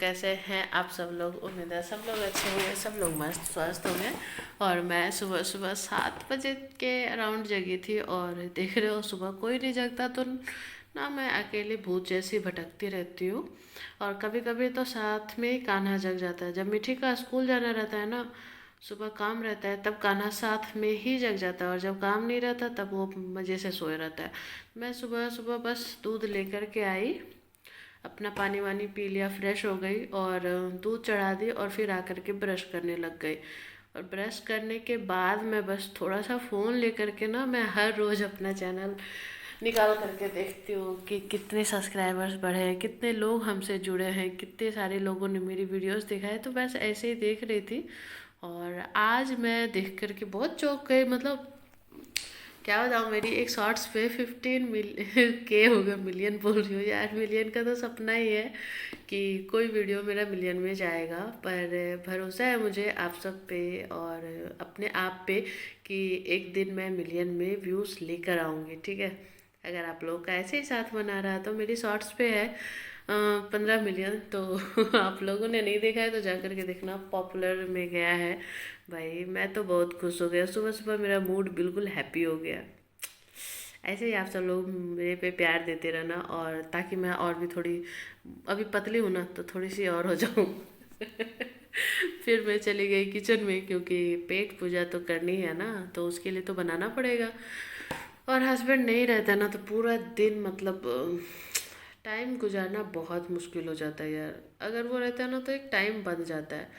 कैसे हैं आप सब लोग। उम्मीद है सब लोग अच्छे होंगे, सब लोग मस्त स्वस्थ होंगे। और मैं सुबह सुबह 7 बजे के अराउंड जगी थी और देख रहे हो सुबह कोई नहीं जगता तो ना मैं अकेली भूत जैसी भटकती रहती हूँ। और कभी कभी तो साथ में ही कान्हा जग जाता है। जब मिठी का स्कूल जाना रहता है ना, सुबह काम रहता है, तब कान्हा साथ में ही जग जाता है और जब काम नहीं रहता तब वो मज़े से सोए रहता है। मैं सुबह सुबह बस दूध लेकर के आई, अपना पानी वानी पी लिया, फ्रेश हो गई और दूध चढ़ा दी और फिर आकर के ब्रश करने लग गई। और ब्रश करने के बाद मैं बस थोड़ा सा फ़ोन लेकर के ना, मैं हर रोज़ अपना चैनल निकाल करके देखती हूँ कि कितने सब्सक्राइबर्स बढ़े हैं, कितने लोग हमसे जुड़े हैं, कितने सारे लोगों ने मेरी वीडियोस देखा है। तो बस ऐसे ही देख रही थी और आज मैं देख करके बहुत चौंक गई। मतलब क्या बताऊँ, मेरी एक शॉर्ट्स पे 15 के हो गया, मिलियन बोल रही हूँ यार। मिलियन का तो सपना ही है कि कोई वीडियो मेरा मिलियन में जाएगा, पर भरोसा है मुझे आप सब पे और अपने आप पे कि एक दिन मैं मिलियन में व्यूज़ लेकर आऊँगी। ठीक है, अगर आप लोग का ऐसे ही साथ बना रहा तो मेरी शॉर्ट्स पे है 15 मिलियन। तो आप लोगों ने नहीं देखा है तो जाकर के देखना, पॉपुलर में गया है। भाई मैं तो बहुत खुश हो गया, सुबह सुबह मेरा मूड बिल्कुल हैप्पी हो गया। ऐसे ही आप सब लोग मेरे पे प्यार देते रहना, और ताकि मैं और भी थोड़ी, अभी पतली हूँ ना तो थोड़ी सी और हो जाऊँ। फिर मैं चली गई किचन में, क्योंकि पेट पूजा तो करनी है ना, तो उसके लिए तो बनाना पड़ेगा। और हस्बैंड नहीं रहता ना तो पूरा दिन मतलब टाइम गुजारना बहुत मुश्किल हो जाता है यार। अगर वो रहता है ना तो एक टाइम बन जाता है।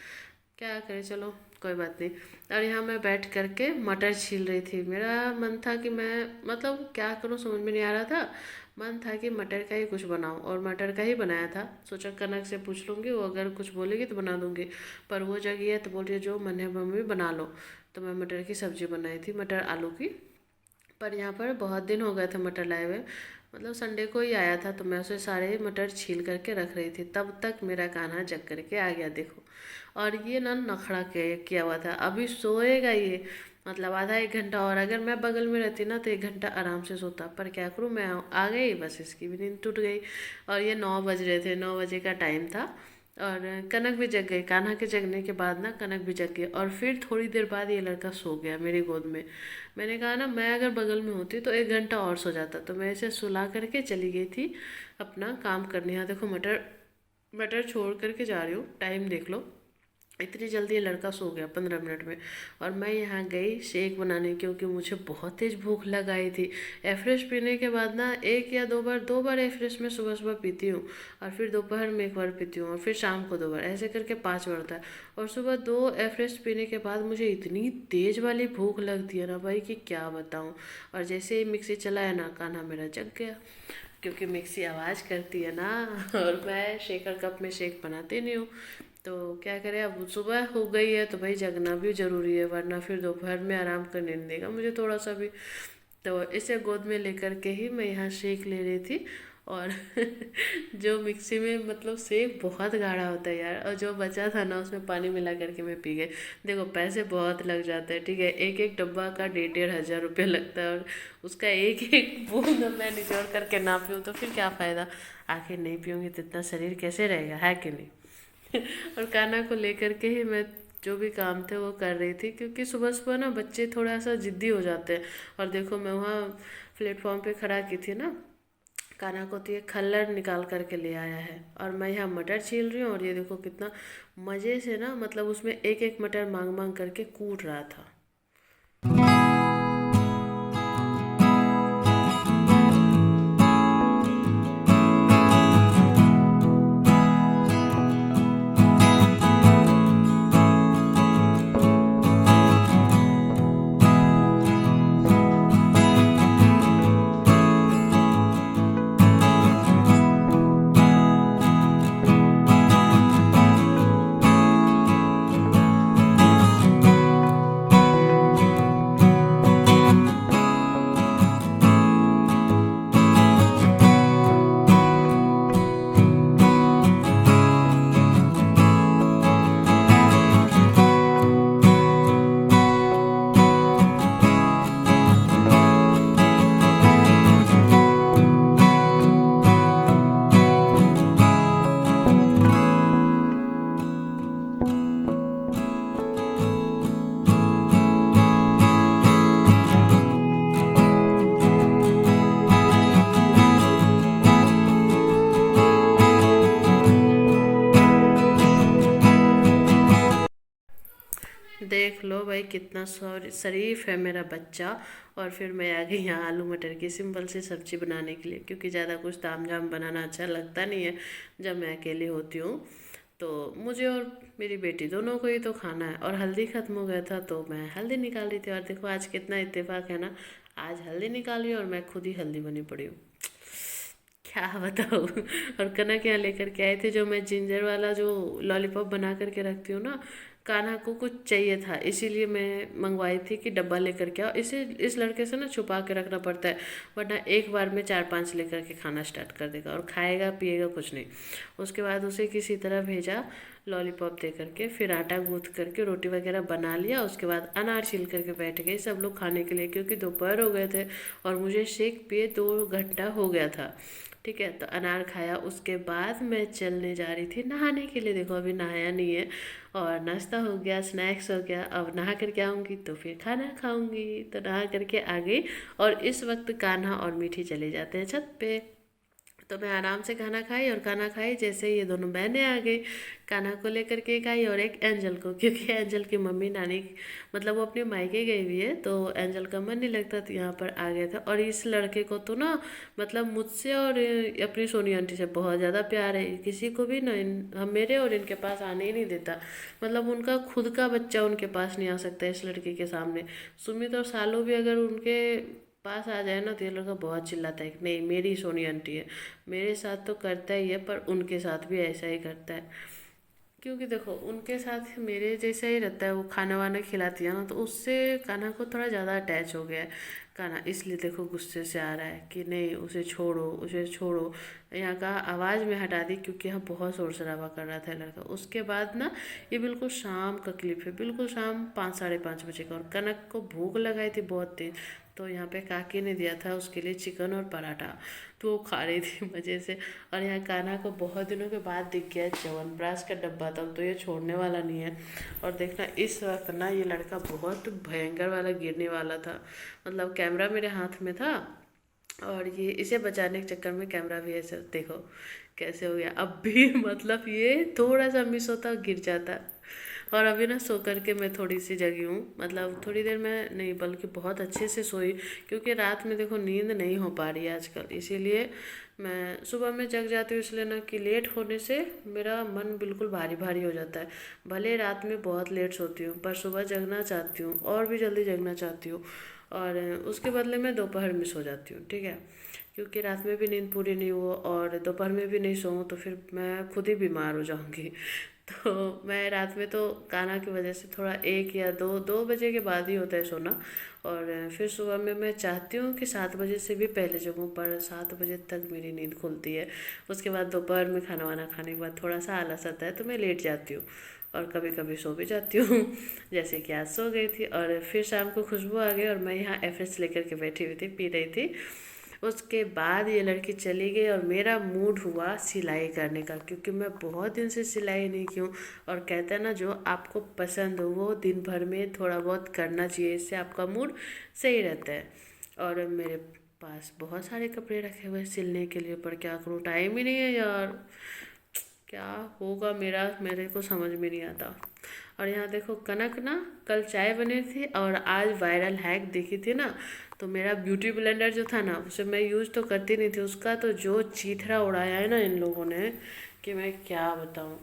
क्या करें, चलो कोई बात नहीं। और यहाँ मैं बैठ करके मटर छील रही थी। मेरा मन था कि मैं मतलब क्या करूँ समझ में नहीं आ रहा था। मन था कि मटर का ही कुछ बनाऊँ और मटर का ही बनाया था। सोचा कनक से पूछ लूँगी, वो अगर कुछ बोलेगी तो बना दूँगी। पर वो जगह है तो बोल रही है जो मन है मम्मी बना लो। तो मैं मटर की सब्ज़ी बनाई थी, मटर आलू की। पर यहाँ पर बहुत दिन हो गए थे मटर लाए हुए, मतलब संडे को ही आया था। तो मैं उसे सारे मटर छील करके रख रही थी, तब तक मेरा कान्हा जग करके आ गया देखो। और ये ना नखड़ा के किया हुआ था, अभी सोएगा ये। मतलब आधा एक घंटा और अगर मैं बगल में रहती ना तो 1 घंटा आराम से सोता। पर क्या करूँ, मैं आ गई, बस इसकी भी नींद टूट गई। और ये 9 बज रहे थे, 9 बजे का टाइम था। और कनक भी जग गई, कान्हा के जगने के बाद ना कनक भी जग गई। और फिर थोड़ी देर बाद ये लड़का सो गया मेरी गोद में। मैंने कहा ना, मैं अगर बगल में होती तो 1 घंटा और सो जाता। तो मैं इसे सुला करके चली गई थी अपना काम करने। यहाँ देखो मटर मटर छोड़ करके जा रही हूँ, टाइम देख लो। इतनी जल्दी ये लड़का सो गया 15 मिनट में। और मैं यहाँ गई शेक बनाने, क्योंकि मुझे बहुत तेज़ भूख लगाई थी। एफ्रेश पीने के बाद ना एक या दो बार एफ्रेश में सुबह सुबह पीती हूँ। और फिर दोपहर में 1 बार पीती हूँ और फिर शाम को 2 बार, ऐसे करके 5 बार होता है। और सुबह 2 एफ्रेश पीने के बाद मुझे इतनी तेज़ वाली भूख लगती है ना भाई कि क्या बताऊँ। और जैसे ही मिक्सी चलाया ना, कान्हा मेरा जग गया, क्योंकि मिक्सी आवाज़ करती है ना। और मैं शेकर कप में शेक बनाती नहीं हूँ। तो क्या करें, अब सुबह हो गई है तो भाई जगना भी ज़रूरी है, वरना फिर दोपहर में आराम करने नहीं देगा मुझे थोड़ा सा भी। तो इसे गोद में लेकर के ही मैं यहाँ शेक ले रही थी। और जो मिक्सी में मतलब शेक बहुत गाढ़ा होता है यार, और जो बचा था ना उसमें पानी मिला करके मैं पी गई। देखो पैसे बहुत लग जाते हैं, ठीक है, एक एक डब्बा का 1,500-1,500 रुपये लगता है। और उसका एक एक बूंद मैं निचोड़ करके ना पीऊँ तो फिर क्या फ़ायदा। आखिर नहीं पीऊँगी तो इतना शरीर कैसे रहेगा, है कि नहीं। और कान्हा को लेकर के ही मैं जो भी काम थे वो कर रही थी, क्योंकि सुबह सुबह ना बच्चे थोड़ा सा जिद्दी हो जाते हैं। और देखो मैं वहाँ प्लेटफॉर्म पे खड़ा की थी ना, कान्हा को तो ये खल्लड़ निकाल करके ले आया है। और मैं यहाँ मटर छील रही हूँ और ये देखो कितना मज़े से ना, मतलब उसमें एक एक मटर मांग मांग करके कूट रहा था। देख लो भाई कितना शरीफ है मेरा बच्चा। और फिर मैं आ गई यहाँ आलू मटर की सिंपल सी सब्जी बनाने के लिए, क्योंकि ज़्यादा कुछ ताम झाम बनाना अच्छा लगता नहीं है जब मैं अकेली होती हूँ। तो मुझे और मेरी बेटी दोनों को ही तो खाना है, और हल्दी ख़त्म हो गया था तो मैं हल्दी निकाल रही थी। और देखो आज कितना इत्तेफाक है ना, आज हल्दी निकाली और मैं खुद ही हल्दी बनी पड़ी हूँ। क्या बताऊँ। और कनक यहाँ लेकर के आए थे जो मैं जिंजर वाला जो लॉलीपॉप बना करके रखती हूँ ना, कान्हा को कुछ चाहिए था, इसीलिए मैं मंगवाई थी कि डब्बा लेकर के आओ। इसे इस लड़के से ना छुपा के रखना पड़ता है, वरना एक बार में 4-5 लेकर के खाना स्टार्ट कर देगा और खाएगा पिएगा कुछ नहीं। उसके बाद उसे किसी तरह भेजा लॉलीपॉप दे करके, फिर आटा गूँथ करके रोटी वगैरह बना लिया। उसके बाद अनार छील करके बैठ गए सब लोग खाने के लिए, क्योंकि दोपहर हो गए थे और मुझे शेक पिए 2 घंटा हो गया था। ठीक है, तो अनार खाया। उसके बाद मैं चलने जा रही थी नहाने के लिए। देखो अभी नहाया नहीं है, और नाश्ता हो गया, स्नैक्स हो गया। अब नहा करके आऊँगी तो फिर खाना खाऊंगी। तो नहा करके आ गई, और इस वक्त कान्हा और मीठी चले जाते हैं छत पे। तो मैं आराम से खाना खाई, और खाना खाई जैसे ही ये दोनों बहनें आ गई, कान्हा को लेकर के एक आई और एक एंजल को, क्योंकि एंजल की मम्मी नानी मतलब वो अपने मायके गई हुई है, तो एंजल का मन नहीं लगता तो यहाँ पर आ गया था। और इस लड़के को तो ना मतलब मुझसे और अपनी सोनी आंटी से बहुत ज़्यादा प्यार है, किसी को भी ना हम मेरे और इनके पास आने ही नहीं देता। मतलब उनका खुद का बच्चा उनके पास नहीं आ सकता इस लड़के के सामने। सुमित और सालू भी अगर उनके पास आ जाए ना तो ये लड़का बहुत चिल्लाता है कि नहीं मेरी सोनी आंटी है। मेरे साथ तो करता ही है, पर उनके साथ भी ऐसा ही करता है। क्योंकि देखो उनके साथ मेरे जैसा ही रहता है, वो खाना वाना खिलाती है ना, तो उससे कान्हा को थोड़ा ज़्यादा अटैच हो गया है कान्हा। इसलिए देखो गुस्से से आ रहा है कि नहीं उसे छोड़ो उसे छोड़ो। यहाँ का आवाज़ में हटा दी, क्योंकि यहाँ बहुत शोर शराबा कर रहा था लड़का। उसके बाद ना ये बिल्कुल शाम का क्लिप है, बिल्कुल शाम 5-5:30 बजे का, और कनक को भूख लगाई थी बहुत तेज। तो यहाँ पे काकी ने दिया था उसके लिए चिकन और पराठा, तो वो खा रही थी मज़े से। और यहाँ कान्हा को बहुत दिनों के बाद दिख गया च्यवनप्राश का डब्बा था, तो ये छोड़ने वाला नहीं है। और देखना इस वक्त ना ये लड़का बहुत भयंकर वाला गिरने वाला था। मतलब कैमरा मेरे हाथ में था, और ये इसे बचाने के चक्कर में कैमरा भी ऐसे देखो कैसे हो गया। अब भी मतलब ये थोड़ा सा मिस होता गिर जाता। और अभी ना सो करके मैं थोड़ी सी जगी हूँ, मतलब थोड़ी देर में नहीं बल्कि बहुत अच्छे से सोई, क्योंकि रात में देखो नींद नहीं हो पा रही है आजकल। इसीलिए मैं सुबह में जग जाती हूँ, इसलिए ना कि लेट होने से मेरा मन बिल्कुल भारी भारी हो जाता है। भले रात में बहुत लेट सोती हूँ, पर सुबह जगना चाहती हूँ और भी जल्दी जगना चाहती हूँ, और उसके बदले मैं दोपहर में सो जाती हूँ। ठीक है, क्योंकि रात में भी नींद पूरी नहीं हो और दोपहर में भी नहीं सोऊं तो फिर मैं खुद ही बीमार हो जाऊंगी। तो मैं रात में तो कान्हा की वजह से थोड़ा 1 या 2 बजे के बाद ही होता है सोना। और फिर सुबह में मैं चाहती हूँ कि 7 बजे से भी पहले जगूँ, पर 7 बजे तक मेरी नींद खुलती है। उसके बाद दोपहर में खाना वाना खाने के बाद थोड़ा सा आलस आता है तो मैं लेट जाती हूँ, और कभी कभी सो भी जाती हूँ। जैसे कि आज सो गई थी, और फिर शाम को खुशबू आ गई और मैं यहाँ एफएस लेकर के बैठी हुई थी, पी रही थी। उसके बाद ये लड़की चली गई, और मेरा मूड हुआ सिलाई करने का, क्योंकि मैं बहुत दिन से सिलाई नहीं की हूँ। और कहते हैं ना जो आपको पसंद हो वो दिन भर में थोड़ा बहुत करना चाहिए, इससे आपका मूड सही रहता है। और मेरे पास बहुत सारे कपड़े रखे हुए हैं सिलने के लिए, पर क्या करूँ टाइम ही नहीं है यार। क्या होगा मेरा मेरे को समझ में नहीं आता। और यहाँ देखो कनक ना कल चाय बनी थी, और आज वायरल हैक देखी थी ना, तो मेरा ब्यूटी ब्लेंडर जो था ना उसे मैं यूज़ तो करती नहीं थी, उसका तो जो चीथड़ा उड़ाया है ना इन लोगों ने कि मैं क्या बताऊँ।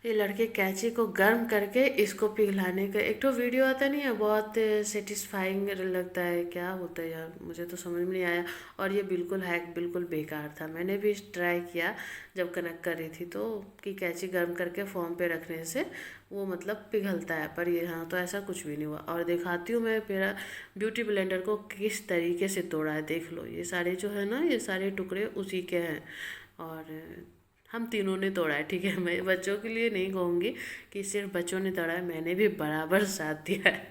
ये लड़के कैंची को गर्म करके इसको पिघलाने का एक तो वीडियो आता नहीं है, बहुत सेटिस्फाइंग लगता है। क्या होता है यार मुझे तो समझ में नहीं आया। और ये बिल्कुल हैक बिल्कुल बेकार था। मैंने भी ट्राई किया जब कनेक्ट कर रही थी तो, कि कैंची गर्म करके फॉर्म पे रखने से वो मतलब पिघलता है, पर ये हाँ तो ऐसा कुछ भी नहीं हुआ। और दिखाती हूँ मैं मेरा ब्यूटी ब्लेंडर को किस तरीके से तोड़ा है, देख लो। ये सारे जो है ना ये सारे टुकड़े उसी के हैं, और हम तीनों ने तोड़ा है। ठीक है, मैं बच्चों के लिए नहीं कहूँगी कि सिर्फ बच्चों ने तोड़ा है, मैंने भी बराबर साथ दिया है।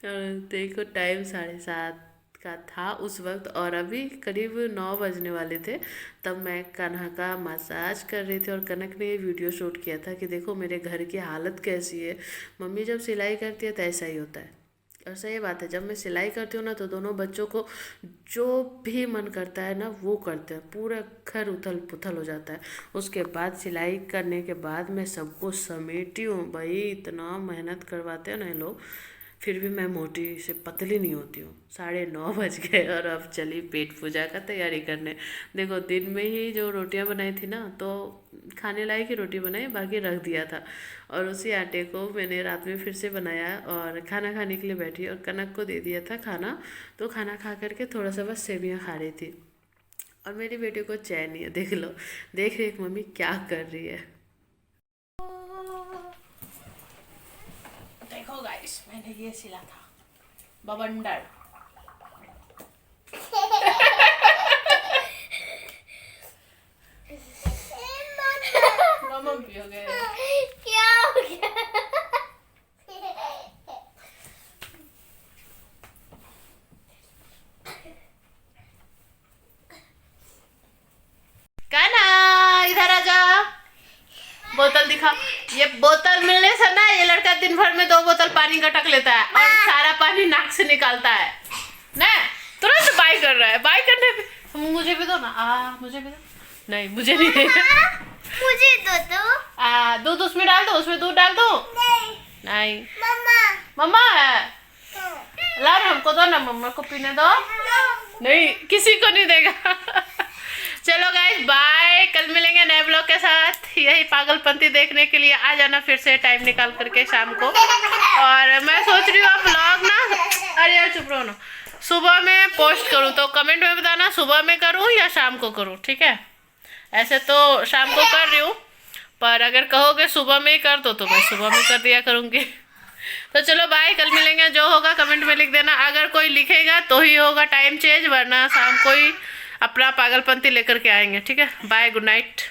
और देखो टाइम 7:30 का था उस वक्त, और अभी करीब 9 बजने वाले थे। तब मैं कान्हा का मसाज कर रही थी, और कनक ने ये वीडियो शूट किया था कि देखो मेरे घर की हालत कैसी है। मम्मी जब सिलाई करती है तो ऐसा ही होता है, और सही बात है, जब मैं सिलाई करती हूँ ना तो दोनों बच्चों को जो भी मन करता है ना वो करते हैं, पूरा घर उथल पुथल हो जाता है। उसके बाद सिलाई करने के बाद मैं सबको समेटी हूँ भाई, इतना मेहनत करवाते हैं ना ये लोग, फिर भी मैं मोटी से पतली नहीं होती हूँ। 9:30 बज गए और अब चली पेट पूजा का तैयारी करने। देखो दिन में ही जो रोटियां बनाई थी ना, तो खाने लायक ही रोटी बनाई, बाकी रख दिया था। और उसी आटे को मैंने रात में फिर से बनाया और खाना खाने के लिए बैठी, और कनक को दे दिया था खाना। तो खाना खा करके थोड़ा सा बस सेवियाँ खा रही थी। और मेरी बेटी को चैन नहीं है, देख लो, देख रही मम्मी क्या कर रही है। देखो गाइस, मैंने ये सिला था बवंडर। मामा भी हो गए। क्या हो गया? काना इधर आ जा, बोतल दिखा। ये बोतल मिलने से ना ये लड़का दिन भर में 2 बोतल पानी का टक लेता है और सारा पानी नाक से निकालता है ना। तुरंत बाय कर रहा है, बाय करने पे मुझे भी दो ना। मुझे भी दो। नहीं मुझे नहीं देगा। मुझे दो। दूध उसमें डाल दो, उसमें दूध डाल दो। नहीं मम्मा। मम्मा है, ला ना हमको दो ना, मम्मा को पीने दो। नहीं किसी को नहीं देगा। चलो गाइस बाय, कल मिलेंगे नए ब्लॉग के साथ। यही पागलपंती देखने के लिए आ जाना फिर से टाइम निकाल करके शाम को। और मैं सोच रही हूँ आप ब्लॉग ना, अरे यार चुप रहो ना, सुबह में पोस्ट करूँ, तो कमेंट में बताना सुबह में करूँ या शाम को करूँ, ठीक है। ऐसे तो शाम को कर रही हूँ, पर अगर कहोगे सुबह में ही कर दो तो मैं सुबह में कर दिया करूँगी। तो चलो बाय, कल मिलेंगे। जो होगा कमेंट में लिख देना, अगर कोई लिखेगा तो ही होगा टाइम चेंज, वरना शाम को ही अपना पागलपंती लेकर के आएंगे, ठीक है। Bye, good night.